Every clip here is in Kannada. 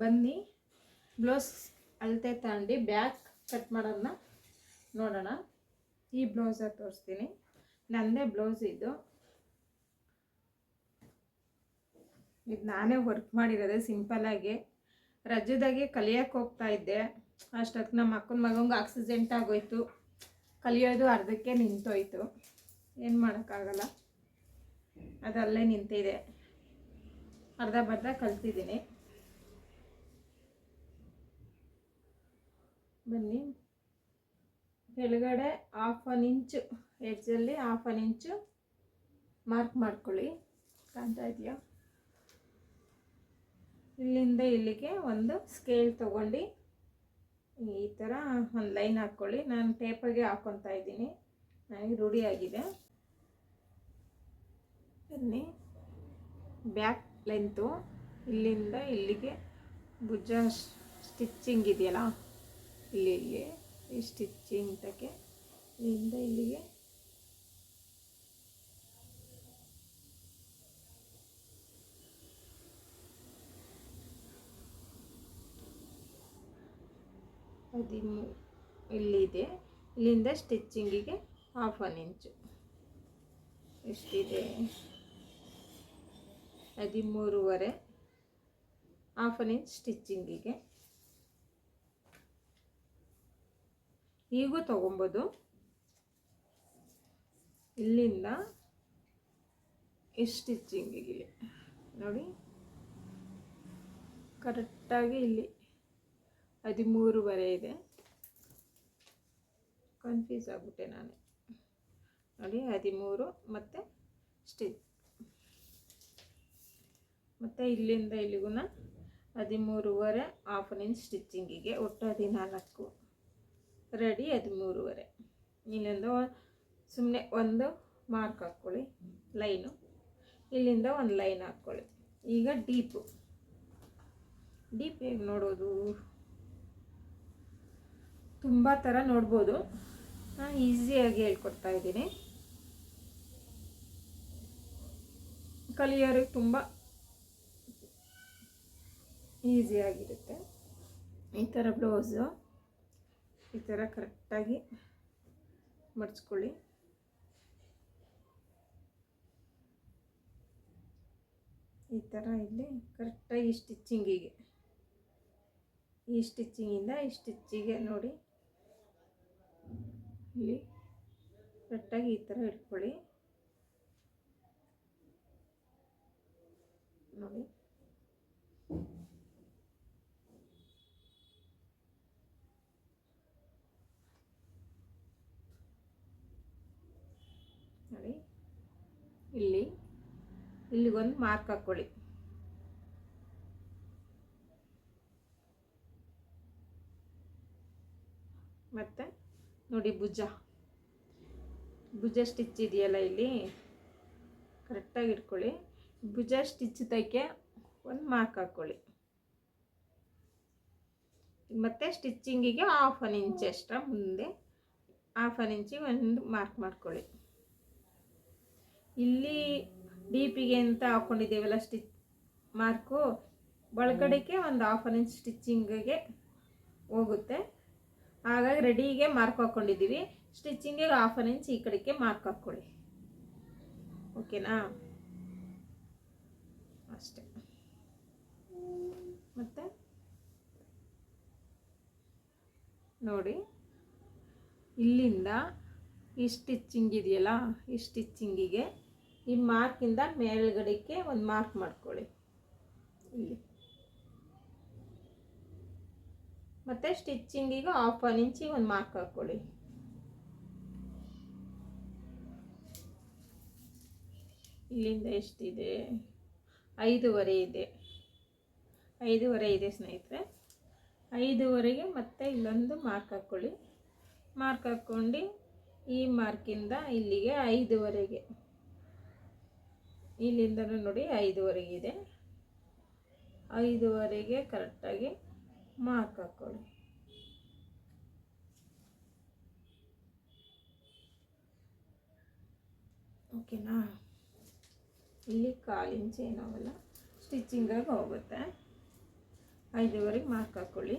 ಬನ್ನಿ ಬ್ಲೌಸ್ ಅಳತೆ ತಗೊಂಡು ಬ್ಯಾಕ್ ಕಟ್ ಮಾಡೋದನ್ನ ನೋಡೋಣ. ಈ ಬ್ಲೌಸಾಗಿ ತೋರಿಸ್ತೀನಿ. ನನ್ನದೇ ಬ್ಲೌಸ್ ಇದು ನಾನೇ ವರ್ಕ್ ಮಾಡಿರೋದೆ ಸಿಂಪಲ್ಲಾಗಿ. ರಜದಾಗೆ ಕಲಿಯೋಕ್ಕೆ ಹೋಗ್ತಾ ಇದ್ದೆ. ಅಷ್ಟೊತ್ತಿಗೆ ನಮ್ಮ ಅಕ್ಕನ ಮಗಂಗೆ ಆಕ್ಸಿಡೆಂಟ್ ಆಗೋಯ್ತು. ಕಲಿಯೋದು ಅರ್ಧಕ್ಕೆ ನಿಂತೋಯ್ತು. ಏನು ಮಾಡೋಕ್ಕಾಗಲ್ಲ, ಅದಲ್ಲೇ ನಿಂತಿದೆ. ಅರ್ಧ ಬರ್ಧ ಕಲ್ತಿದ್ದೀನಿ. ಬನ್ನಿ, ಕೆಳಗಡೆ 1/2 ಇಂಚು ಎಡ್ಜಲ್ಲಿ 1/2 ಇಂಚು ಮಾರ್ಕ್ ಮಾಡ್ಕೊಳ್ಳಿ. ಕಾಣ್ತಾ ಇದೆಯಾ? ಇಲ್ಲಿಂದ ಇಲ್ಲಿಗೆ ಒಂದು ಸ್ಕೇಲ್ ತೊಗೊಂಡು ಈ ಥರ ಒಂದು ಲೈನ್ ಹಾಕ್ಕೊಳ್ಳಿ. ನಾನು ಟೇಪಾಗೆ ಹಾಕ್ಕೊತಾ ಇದ್ದೀನಿ, ನನಗೆ ರೂಢಿಯಾಗಿದೆ. ಬನ್ನಿ, ಬ್ಯಾಕ್ ಲೆಂತು ಇಲ್ಲಿಂದ ಇಲ್ಲಿಗೆ ಭುಜ ಸ್ಟಿಚ್ಚಿಂಗ್ ಇದೆಯಲ್ಲ, ಇಲ್ಲಿಗೆ ಈ ಸ್ಟಿಚ್ಚಿಂಗ್ ತಕ್ಕೆ ಇಲ್ಲಿಂದ ಇಲ್ಲಿಗೆ ಇಲ್ಲಿದೆ. ಇಲ್ಲಿಂದ ಸ್ಟಿಚ್ಚಿಂಗಿಗೆ 1/2 ಇಂಚು ಎಷ್ಟಿದೆ? 13.5 1/2 ಇಂಚ್ ಸ್ಟಿಚ್ಚಿಂಗಿಗೆ. ಈಗೂ ತೊಗೊಬೋದು. ಇಲ್ಲಿಂದ ಈ ಸ್ಟಿಚ್ಚಿಂಗಿಗೆ ನೋಡಿ, ಕರೆಕ್ಟಾಗಿ ಇಲ್ಲಿ 13.5 ಇದೆ. ಕನ್ಫ್ಯೂಸ್ ಆಗಿಬಿಟ್ಟೆ ನಾನು. ನೋಡಿ 13 ಮತ್ತು ಸ್ಟಿಚ್, ಮತ್ತು ಇಲ್ಲಿಂದ ಇಲ್ಲಿಗೂ 13.5 1/2 ಇಂಚ್ ಸ್ಟಿಚ್ಚಿಂಗಿಗೆ. ಒಟ್ಟು 14 ರೆಡಿ 13.5. ಇಲ್ಲಿಂದ ಸುಮ್ಮನೆ ಒಂದು ಮಾರ್ಕ್ ಹಾಕ್ಕೊಳ್ಳಿ, ಲೈನು. ಇಲ್ಲಿಂದ ಒಂದು ಲೈನ್ ಹಾಕ್ಕೊಳ್ಳಿ. ಈಗ ಡೀಪ್ ಹೇಗೆ ನೋಡೋದು? ತುಂಬ ಥರ ನೋಡ್ಬೋದು. ನಾನು ಈಸಿಯಾಗಿ ಹೇಳ್ಕೊಡ್ತಾ ಇದ್ದೀನಿ. ಕಲಿಯೋರಿಗೆ ತುಂಬ ಈಸಿಯಾಗಿರುತ್ತೆ. ಈ ಥರ ಬ್ಲೌಸು ಈ ಥರ ಕರೆಕ್ಟಾಗಿ ಮಡ್ಚ್ಕೊಳ್ಳಿ. ಈ ಥರ ಇಲ್ಲಿ ಕರೆಕ್ಟಾಗಿ ಸ್ಟಿಚ್ಚಿಂಗಿಗೆ, ಈ ಸ್ಟಿಚ್ಚಿಂಗಿಂದ ಈ ಸ್ಟಿಚ್ಚಿಗೆ ನೋಡಿ, ಇಲ್ಲಿ ಕರೆಕ್ಟಾಗಿ ಈ ಥರ ಇಟ್ಕೊಳ್ಳಿ. ನೋಡಿ, ನೋಡಿ ಇಲ್ಲಿಗೊಂದು ಮಾರ್ಕ್ ಹಾಕ್ಕೊಳ್ಳಿ. ಮತ್ತು ನೋಡಿ ಭುಜ ಸ್ಟಿಚ್ ಇದೆಯಲ್ಲ, ಇಲ್ಲಿ ಕರೆಕ್ಟಾಗಿ ಇಟ್ಕೊಳ್ಳಿ. ಭುಜ ಸ್ಟಿಚ್ ತಕ್ಕೆ ಒಂದು ಮಾರ್ಕ್ ಹಾಕ್ಕೊಳ್ಳಿ. ಮತ್ತು ಸ್ಟಿಚ್ಚಿಂಗಿಗೆ 1/2 ಇಂಚ್ ಎಕ್ಸ್ಟ್ರಾ ಮುಂದೆ 1/2 ಇಂಚಿಗೆ ಒಂದು ಮಾರ್ಕ್ ಮಾಡ್ಕೊಳ್ಳಿ. ಇಲ್ಲಿ ಡೀಪಿಗೆ ಅಂತ ಹಾಕ್ಕೊಂಡಿದ್ದೇವಲ್ಲ ಸ್ಟಿಚ್ ಮಾರ್ಕು, ಒಳಗಡೆಗೆ ಒಂದು 1/2 ಇಂಚ್ ಸ್ಟಿಚ್ಚಿಂಗಿಗೆ ಹೋಗುತ್ತೆ. ಹಾಗಾಗಿ ರೆಡಿಗೆ ಮಾರ್ಕ್ ಹಾಕ್ಕೊಂಡಿದ್ದೀವಿ. ಸ್ಟಿಚ್ಚಿಂಗಿಗೆ 1/2 ಇಂಚ್ ಈ ಕಡೆಗೆ ಮಾರ್ಕ್ ಹಾಕ್ಕೊಳ್ಳಿ. ಓಕೆನಾ? ಅಷ್ಟೇ. ಮತ್ತು ನೋಡಿ, ಇಲ್ಲಿಂದ ಈ ಸ್ಟಿಚ್ಚಿಂಗ್ ಇದೆಯಲ್ಲ, ಈ ಸ್ಟಿಚ್ಚಿಂಗಿಗೆ ಈ ಮಾರ್ಕಿಂದ ಮೇಲ್ಗಡೆಗೆ ಒಂದು ಮಾರ್ಕ್ ಮಾಡ್ಕೊಳ್ಳಿ ಇಲ್ಲಿ. ಮತ್ತು ಸ್ಟಿಚ್ಚಿಂಗಿಗೆ 1/2 ಇಂಚಿಗೆ ಒಂದು ಮಾರ್ಕ್ ಹಾಕ್ಕೊಳ್ಳಿ. ಇಲ್ಲಿಂದ ಎಷ್ಟಿದೆ? 5.5 ಇದೆ. 5.5 ಇದೆ ಸ್ನೇಹಿತರೆ. 5.5ಗೆ ಮತ್ತೆ ಇಲ್ಲೊಂದು ಮಾರ್ಕ್ ಹಾಕ್ಕೊಳ್ಳಿ. ಮಾರ್ಕ್ ಹಾಕ್ಕೊಂಡು ಈ ಮಾರ್ಕಿಂದ ಇಲ್ಲಿಗೆ 5.5ಗೆ, ಇಲ್ಲಿಂದನೂ ನೋಡಿ 5.5 ಇದೆ. 5.5ಗೆ ಕರೆಕ್ಟಾಗಿ ಮಾರ್ಕ್ ಹಾಕ್ಕೊಳ್ಳಿ. ಓಕೆನಾ? ಇಲ್ಲಿ 1/4 ಇಂಚ್ ಏನಾಗಲ್ಲ, ಸ್ಟಿಚ್ಚಿಂಗಾಗಿ ಹೋಗುತ್ತೆ. 5ವರೆಗೆ ಮಾರ್ಕ್ ಹಾಕ್ಕೊಳ್ಳಿ.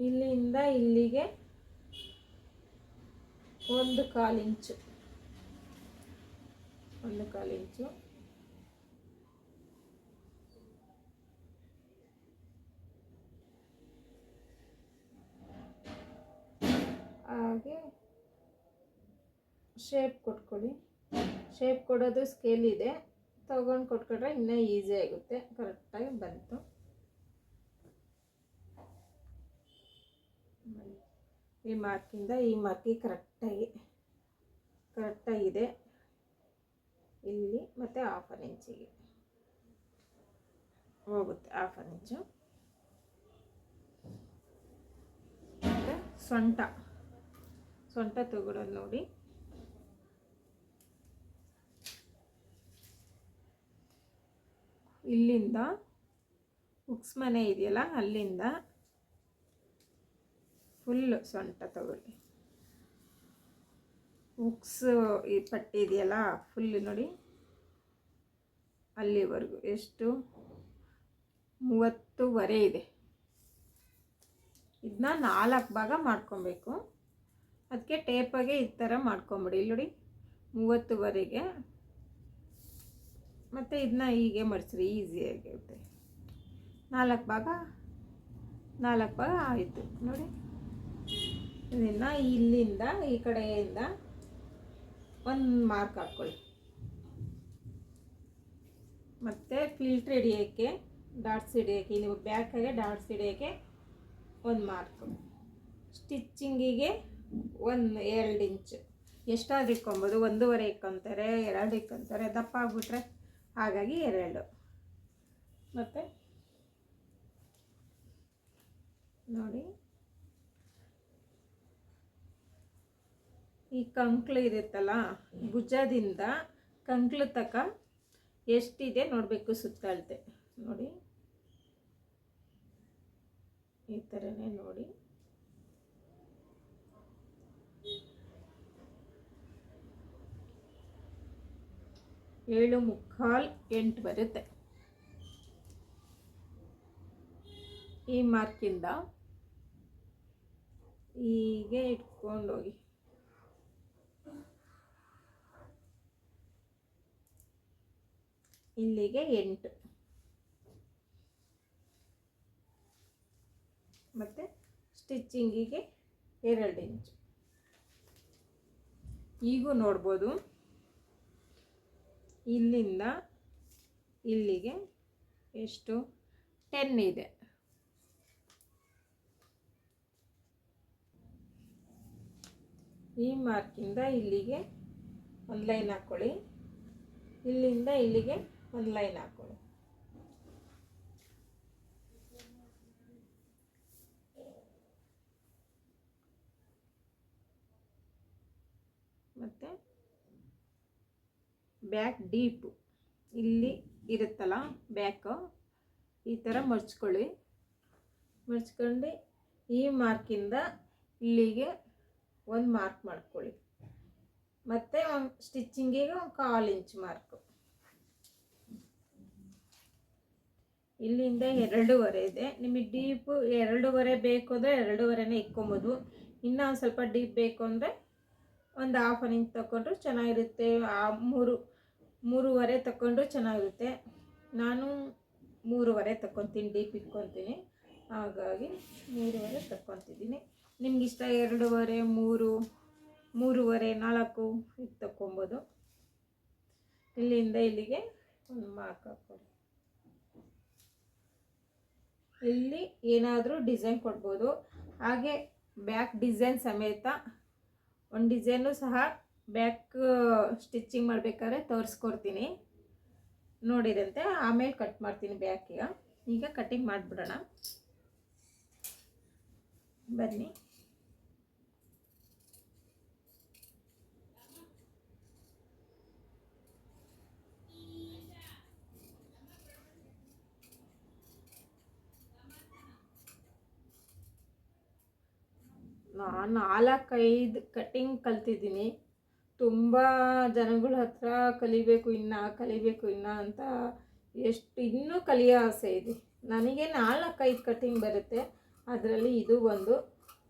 ಇಲ್ಲಿಂದ ಇಲ್ಲಿಗೆ 1/4 ಇಂಚು, 1/4 ಇಂಚು. ಹಾಗೆ ಶೇಪ್ ಕೊಟ್ಕೊಳ್ಳಿ. ಶೇಪ್ ಕೊಡೋದು ಸ್ಕೇಲ್ ಇದೆ, ತಗೊಂಡು ಕೊಟ್ಕೊಂಡ್ರೆ ಇನ್ನೂ ಈಸಿ ಆಗುತ್ತೆ. ಕರೆಕ್ಟಾಗಿ ಬಂತು. ಈ ಮಾರ್ಕಿಂದ ಈ ಮಾರ್ಕಿಗೆ ಕರೆಕ್ಟಾಗಿದೆ ಇಲ್ಲಿ, ಮತ್ತು 1/2 ಇಂಚಿಗೆ ಹೋಗುತ್ತೆ, 1/2 ಇಂಚು. ಮತ್ತು ಸೊಂಟ ತಗೊಳ್ಳೋದು ನೋಡಿ. ಇಲ್ಲಿಂದ ಉಕ್ಸ್ ಮನೆ ಇದೆಯಲ್ಲ, ಅಲ್ಲಿಂದ ಫುಲ್ಲು ಸೊಂಟ ತಗೊಳ್ಳಿ. ಉಕ್ಸ್ ಈ ಪಟ್ಟಿ ಇದೆಯಲ್ಲ ಫುಲ್ ನೋಡಿ, ಅಲ್ಲಿವರೆಗೂ ಎಷ್ಟು 30ವರೆ ಇದೆ. ಇದನ್ನ 4 ಭಾಗ ಮಾಡ್ಕೊಬೇಕು. ಅದಕ್ಕೆ ಟೇಪಾಗೆ ಈ ಥರ ಮಾಡ್ಕೊಂಬಿಡಿ. ಇಲ್ಲಿ ನೋಡಿ 30ವರೆಗೆ. ಮತ್ತು ಇದನ್ನ ಹೀಗೆ ಮಡಿಸ್ರಿ, ಈಸಿಯಾಗಿರುತ್ತೆ. 4 ಭಾಗ ಆಯಿತು ನೋಡಿ. ಇದನ್ನು ಇಲ್ಲಿಂದ ಈ ಕಡೆಯಿಂದ ಒಂದು ಮಾರ್ಕ್ ಹಾಕ್ಕೊಳ್ಳಿ. ಮತ್ತು ಫಿಲ್ಟ್ರ್ ಹಿಡಿಯೋಕ್ಕೆ, ಡಾಟ್ಸ್ ಹಿಡಿಯೋಕ್ಕೆ, ನೀವು ಬ್ಯಾಕಾಗೆ ಡಾಟ್ಸ್ ಹಿಡಿಯೋಕ್ಕೆ ಒಂದು ಮಾರ್ಕು. ಸ್ಟಿಚ್ಚಿಂಗಿಗೆ 2 ಇಂಚು ಎಷ್ಟಾದ್ರೂ ಇಕ್ಕೊಬೋದು. 1.5 ಇಕ್ಕೊಂತಾರೆ, 2 ಇಕ್ಕೊಂತಾರೆ, ದಪ್ಪ ಆಗಿಬಿಟ್ರೆ ಹಾಗಾಗಿ 2. ಮತ್ತು ನೋಡಿ, ಈ ಕಂಕ್ಳು ಇರುತ್ತಲ್ಲ, ಭುಜದಿಂದ ಕಂಕ್ಳು ತನಕ ಎಷ್ಟಿದೆ ನೋಡಬೇಕು. ಸುತ್ತಳತೆ ನೋಡಿ, ಈ ಥರನೇ ನೋಡಿ. ಏಳು ಮುಕ್ಕಾಲು 8 ಬರುತ್ತೆ. ಈ ಮಾರ್ಕಿಂದ ಹೀಗೆ ಇಟ್ಕೊಂಡೋಗಿ ಇಲ್ಲಿಗೆ 8 ಮತ್ತು ಸ್ಟಿಚ್ಚಿಂಗಿಗೆ 2 ಇಂಚು. ಈಗೂ ನೋಡ್ಬೋದು, ಇಲ್ಲಿಂದ ಇಲ್ಲಿಗೆ ಎಷ್ಟು 10 ಇದೆ. ಈ ಮಾರ್ಕಿಂದ ಇಲ್ಲಿಗೆ ಒಂದು ಲೈನ್ ಹಾಕ್ಕೊಳ್ಳಿ. ಇಲ್ಲಿಂದ ಇಲ್ಲಿಗೆ ಒಂದು ಲೈನ್ ಹಾಕ್ಕೊಳ್ಳಿ. ಮತ್ತು ಬ್ಯಾಕ್ ಡೀಪು ಇಲ್ಲಿ ಇರುತ್ತಲ್ಲ ಬ್ಯಾಕು, ಈ ಥರ ಮಡ್ಚ್ಕೊಳ್ಳಿ. ಮಡ್ಚ್ಕೊಂಡು ಈ ಮಾರ್ಕಿಂದ ಇಲ್ಲಿಗೆ ಒಂದು ಮಾರ್ಕ್ ಮಾಡ್ಕೊಳ್ಳಿ. ಮತ್ತು ಒಂದು ಸ್ಟಿಚ್ಚಿಂಗಿಗೆ 1/4 ಇಂಚ್ ಮಾರ್ಕು. ಇಲ್ಲಿಂದ 2.5 ಇದೆ. ನಿಮಗೆ ಡೀಪು 2.5 ಬೇಕು ಅಂದರೆ 2.5ನೇ ಇಕ್ಕೊಬೋದು. ಇನ್ನೂ ಒಂದು ಸ್ವಲ್ಪ ಡೀಪ್ ಬೇಕು ಅಂದರೆ ಒಂದು 1/2 ಇಂಚ್ ತಗೊಂಡ್ರು ಚೆನ್ನಾಗಿರುತ್ತೆ. 3.5 ತಗೊಂಡ್ರು ಚೆನ್ನಾಗಿರುತ್ತೆ. ನಾನು 3.5 ತಗೊತೀನಿ, ಡೀಪ್ ಇಟ್ಕೊತೀನಿ, ಹಾಗಾಗಿ 3.5 ತಗೊತಿದ್ದೀನಿ. ನಿಮ್ಗೆ ಇಷ್ಟ 2.5, 3, 3.5, 4 ಇದು ತಗೊಬೋದು. ಇಲ್ಲಿಂದ ಇಲ್ಲಿಗೆ ಒಂದು ಮಾರ್ಕ್ ಹಾಕ್ಕೊಳ್ಳಿ. ಇಲ್ಲಿ ಏನಾದರೂ ಡಿಸೈನ್ ಕೊಡ್ಬೋದು. ಹಾಗೆ ಬ್ಯಾಕ್ ಡಿಸೈನ್ ಸಮೇತ ಒಂದು ಡಿಸೈನು ಸಹ ಬ್ಯಾಕ್ ಸ್ಟಿಚ್ಚಿಂಗ್ ಮಾಡಬೇಕಾದ್ರೆ ತೋರಿಸ್ಕೊಡ್ತೀನಿ, ನೋಡಿರಂತೆ. ಆಮೇಲೆ ಕಟ್ ಮಾಡ್ತೀನಿ ಬ್ಯಾಕಿಗೆ. ಈಗ ಕಟ್ಟಿಂಗ್ ಮಾಡಿಬಿಡೋಣ ಬನ್ನಿ. ನಾನು 4-5 ಕಟ್ಟಿಂಗ್ ಕಲ್ತಿದ್ದೀನಿ. ತುಂಬ ಜನಗಳ ಹತ್ರ ಕಲಿಬೇಕು ಇನ್ನು ಅಂತ ಎಷ್ಟು ಇನ್ನೂ ಕಲಿಯೋ ಆಸೆ ಇದೆ ನನಗೆ. 4-5 ಕಟ್ಟಿಂಗ್ ಬರುತ್ತೆ, ಅದರಲ್ಲಿ ಇದು ಒಂದು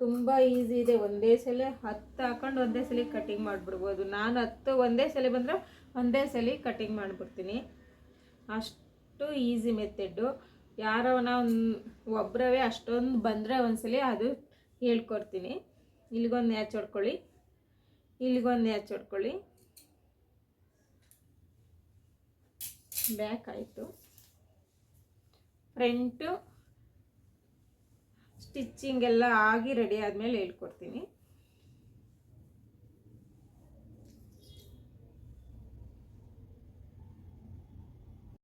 ತುಂಬ ಈಸಿ ಇದೆ. ಒಂದೇ ಸಲ 10 ಹಾಕೊಂಡು ಒಂದೇ ಸಲ ಕಟ್ಟಿಂಗ್ ಮಾಡಿಬಿಡ್ಬೋದು. ನಾನು 10 ಒಂದೇ ಸಲ ಬಂದರೆ ಒಂದೇ ಸಲ ಕಟ್ಟಿಂಗ್ ಮಾಡಿಬಿಡ್ತೀನಿ, ಅಷ್ಟು ಈಸಿ ಮೆಥೆಡ್ಡು. ಯಾರವನ ಒಬ್ಬರವೇ ಅಷ್ಟೊಂದು ಬಂದರೆ ಒಂದ್ಸಲಿ ಅದು ಹೇಳ್ಕೊಡ್ತೀನಿ. ಇಲ್ಲಿಗೊಂದು ನ್ಯಾಚ್ ಹೊಡ್ಕೊಳ್ಳಿ, ಇಲ್ಲಿಗೊಂದು ನ್ಯಾಚ್ ಹೊಡ್ಕೊಳ್ಳಿ. ಬ್ಯಾಕ್ ಆಯಿತು. ಫ್ರಂಟು ಸ್ಟಿಚ್ಚಿಂಗ್ ಎಲ್ಲ ಆಗಿ ರೆಡಿ ಆದಮೇಲೆ ಹೇಳ್ಕೊಡ್ತೀನಿ.